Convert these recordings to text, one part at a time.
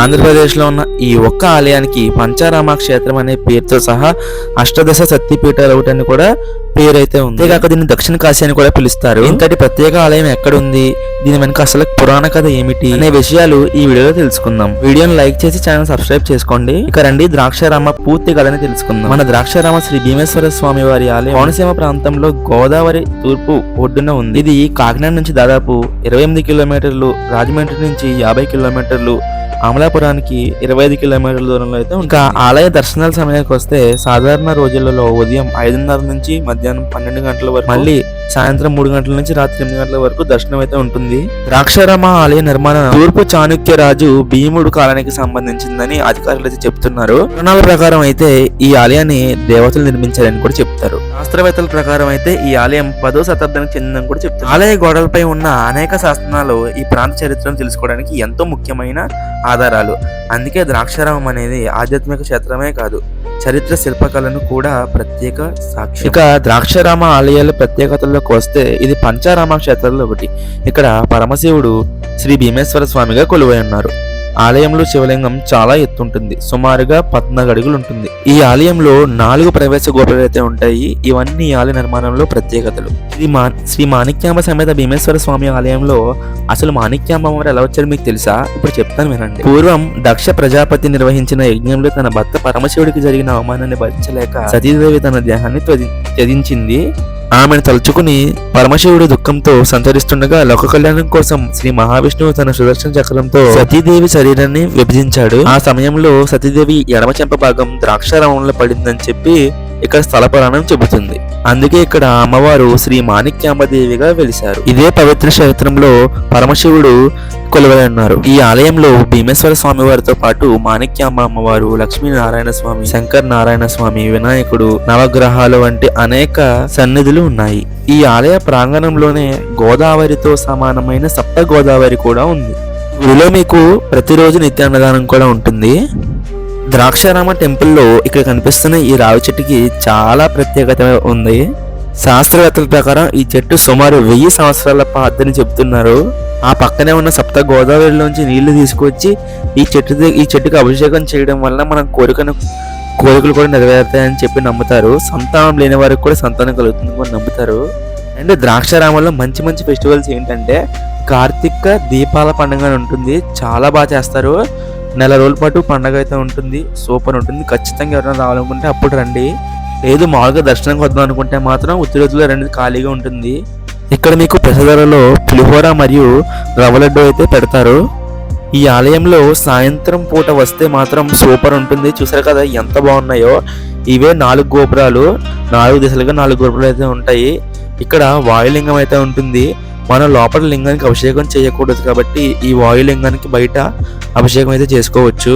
ఆంధ్రప్రదేశ్లో ఉన్న ఈ ఒక్క ఆలయానికి పంచారామ క్షేత్రం అనే పేరుతో సహా అష్టదశ శక్తిపీఠాలు ఒకటని కూడా పేరైతే ఉంది. అంతేకాక దీన్ని దక్షిణ కాశీ అని కూడా పిలుస్తారు. ఇంతటి ప్రత్యేక ఆలయం ఎక్కడుంది, దీని వెనుక అసలు పురాణ కథ ఏమిటి అనే విషయాలు ఈ వీడియోలో తెలుసుకుందాం. వీడియోని లైక్ చేసి ఛానల్ సబ్స్క్రైబ్ చేసుకోండి. ఇక రండి ద్రాక్షారామ పూర్తి కథని తెలుసుకుందాం. మన ద్రాక్షారామ శ్రీ భీమేశ్వర స్వామి వారి ఆలయం కోనసీమ ప్రాంతంలో గోదావరి తూర్పు ఒడ్డున ఉంది. ఇది కాకినాడ నుంచి దాదాపు 28 కిలోమీటర్లు, రాజమండ్రి నుంచి 50 కిలోమీటర్లు, అమలాపురానికి 25 కిలోమీటర్ల దూరంలో అయితే. ఇంకా ఆలయ దర్శనాల సమయానికి వస్తే సాధారణ రోజులలో ఉదయం 5:30 నుంచి మధ్యాహ్నం 12 గంటల వరకు, మళ్ళీ సాయంత్రం 3 గంటల నుంచి రాత్రి 8 గంటల వరకు దర్శనం అయితే ఉంటుంది. ద్రాక్షారామ ఆలయ నిర్మాణం తూర్పు చాణుక్య రాజు భీముడు కాలానికి సంబంధించిందని అధికారులు అయితే చెప్తున్నారు. పురాణాల ప్రకారం అయితే ఈ ఆలయాన్ని దేవతలు నిర్మించారని కూడా చెప్తారు. శాస్త్రవేత్తల ప్రకారం అయితే ఈ ఆలయం 10వ శతాబ్దానికి చెందిందని కూడా చెప్తారు. ఆలయ గోడలపై ఉన్న అనేక శాసనాలు ఈ ప్రాంత చరిత్రను తెలుసుకోవడానికి ఎంతో ముఖ్యమైన ఆధారాలు. అందుకే ద్రాక్షారామం అనేది ఆధ్యాత్మిక క్షేత్రమే కాదు, చరిత్ర శిల్పకళను కూడా ప్రత్యేక సాక్షి. ఇక ద్రాక్షారామ ఆలయాల ప్రత్యేకతల్లోకి వస్తే ఇది పంచారామ క్షేత్రాల్లో ఒకటి. ఇక్కడ పరమశివుడు శ్రీ భీమేశ్వర స్వామిగా కొలువై ఉన్నారు. ఆలయంలో శివలింగం చాలా ఎత్తుంటుంది, సుమారుగా 14 అడుగులు ఉంటుంది. ఈ ఆలయంలో 4 ప్రవేశ గోపురాలు అయితే ఉంటాయి. ఇవన్నీ ఈ ఆలయ నిర్మాణంలో ప్రత్యేకతలు. శ్రీ మాణిక్యాంబ సమేత భీమేశ్వర స్వామి ఆలయంలో అసలు మాణిక్యాంబ వారు ఎలా వచ్చారు మీకు తెలుసా? ఇప్పుడు చెప్తాను వినండి. పూర్వం దక్ష ప్రజాపతి నిర్వహించిన యజ్ఞంలో తన భర్త పరమశివుడికి జరిగిన అవమానాన్ని భరించలేక సతీదేవి తన దేహాన్ని త్యజించింది. ఆమెను తలుచుకుని పరమశివుడు దుఃఖంతో సంచరిస్తుండగా లోక కళ్యాణం కోసం శ్రీ మహావిష్ణువు తన సుదర్శన చక్రంతో సతీదేవి శరీరాన్ని విభజించాడు. ఆ సమయంలో సతీదేవి ఎడమ చెంప భాగం ద్రాక్షారామంలో పడిందని చెప్పి ఇక్కడ స్థల పురాణం చెబుతుంది. అందుకే ఇక్కడ అమ్మవారు శ్రీ మాణిక్యాంబదేవిగా వెలిశారు. ఇదే పవిత్ర క్షేత్రంలో పరమశివుడు కొలువై ఉన్నారు. ఈ ఆలయంలో భీమేశ్వర స్వామి వారితో పాటు మాణిక్యాంబ అమ్మవారు, లక్ష్మీనారాయణ స్వామి, శంకర్ నారాయణ స్వామి, వినాయకుడు, నవగ్రహాలు వంటి అనేక సన్నిధులు ఉన్నాయి. ఈ ఆలయ ప్రాంగణంలోనే గోదావరితో సమానమైన సప్త గోదావరి కూడా ఉంది. వీలో మీకు ప్రతిరోజు నిత్యాన్నదానం కూడా ఉంటుంది. ద్రాక్షారామ టెంపుల్లో ఇక్కడ కనిపిస్తున్న ఈ రావి చెట్టుకి చాలా ప్రత్యేకత ఉంది. శాస్త్రవేత్తల ప్రకారం ఈ చెట్టు సుమారు 1000 సంవత్సరాల పాతని చెప్తున్నారు. ఆ పక్కనే ఉన్న సప్త గోదావరిలోంచి నీళ్లు తీసుకొచ్చి ఈ చెట్టుకి అభిషేకం చేయడం వల్ల మనం కోరికలు కూడా నెరవేరుతాయని చెప్పి నమ్ముతారు. సంతానం లేని వారికి కూడా సంతానం కలుగుతుంది కూడా నమ్ముతారు. అండ్ ద్రాక్షారామంలో మంచి ఫెస్టివల్స్ ఏంటంటే కార్తీక దీపాల పండుగ ఉంటుంది. చాలా బాగా చేస్తారు. నెల రోజుల పాటు పండగ అయితే ఉంటుంది. సూపర్ ఉంటుంది. ఖచ్చితంగా ఎవరైనా రావాలనుకుంటే అప్పుడు రండి. లేదు మామూలుగా దర్శనంకి వద్దాం అనుకుంటే మాత్రం ఉత్తి రోజుల్లో 2 ఖాళీగా ఉంటుంది. ఇక్కడ మీకు ప్రసాదాలలో పులిహోర మరియు రవ్వ లడ్డు అయితే పెడతారు. ఈ ఆలయంలో సాయంత్రం పూట వస్తే మాత్రం సూపర్ ఉంటుంది. చూసారు కదా ఎంత బాగున్నాయో. ఇవే 4 గోపురాలు, 4 దిశలుగా 4 గోపురాలు అయితే ఉంటాయి. ఇక్కడ వాయులింగం అయితే ఉంటుంది. మనం లోపల లింగానికి అభిషేకం చేయకూడదు కాబట్టి ఈ వాయులింగానికి బయట అభిషేకం అయితే చేసుకోవచ్చు.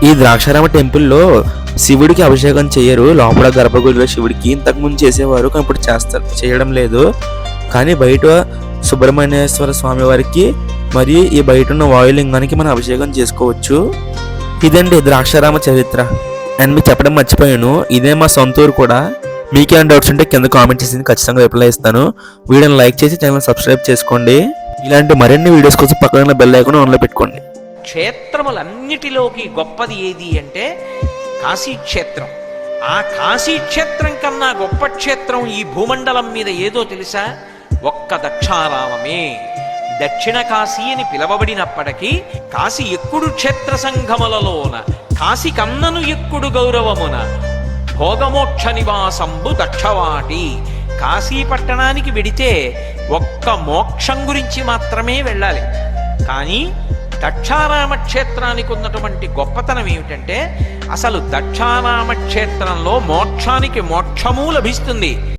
ఈ ద్రాక్షారామ టెంపుల్లో శివుడికి అభిషేకం చేయరు. లోపల గర్భగుడిలో శివుడికి ఇంతకుముందు చేసేవారు, కానీ ఇప్పుడు చేయడం లేదు. కానీ బయట సుబ్రహ్మణ్యేశ్వర స్వామి వారికి మరియు ఈ బయట ఉన్న వాయులింగానికి మనం అభిషేకం చేసుకోవచ్చు. ఇదండి ద్రాక్షారామ చరిత్ర. అండ్ మీకు చెప్పడం మర్చిపోయాను, ఇదే మా సొంత ఊరు కూడా. మీకేమైనా డౌట్స్ ఉంటే కింద కామెంట్ చేసి ఖచ్చితంగా రిప్లై ఇస్తాను. వీడియోని లైక్ చేసి ఛానల్ సబ్స్క్రైబ్ చేసుకోండి. ఇలాంటి మరిన్ని వీడియోస్ కోసం పక్కన బెల్ ఐకాన్ ఆన్లో పెట్టుకోండి. క్షేత్రములన్నిటిలోకి గొప్పది ఏది అంటే కాశీక్షేత్రం. ఆ కాశీక్షేత్రం కన్నా గొప్ప క్షేత్రం ఈ భూమండలం మీద ఏదో తెలుసా? ఒక్క దక్షారామమే. దక్షిణ కాశీ అని పిలవబడినప్పటికీ కాశీ ఎక్కుడు క్షేత్ర సంఘములలోన కాశీ కన్నను ఎక్కుడు గౌరవమున భోగమోక్ష నివాసంబు దక్షవాటి. కాశీ పట్టణానికి వెడితే ఒక్క మోక్షం గురించి మాత్రమే వెళ్ళాలి. కానీ దక్షారామ క్షేత్రానికి ఉన్నటువంటి గొప్పతనం ఏమిటంటే అసలు దక్షారామ క్షేత్రంలో మోక్షానికి మోక్షము లభిస్తుంది.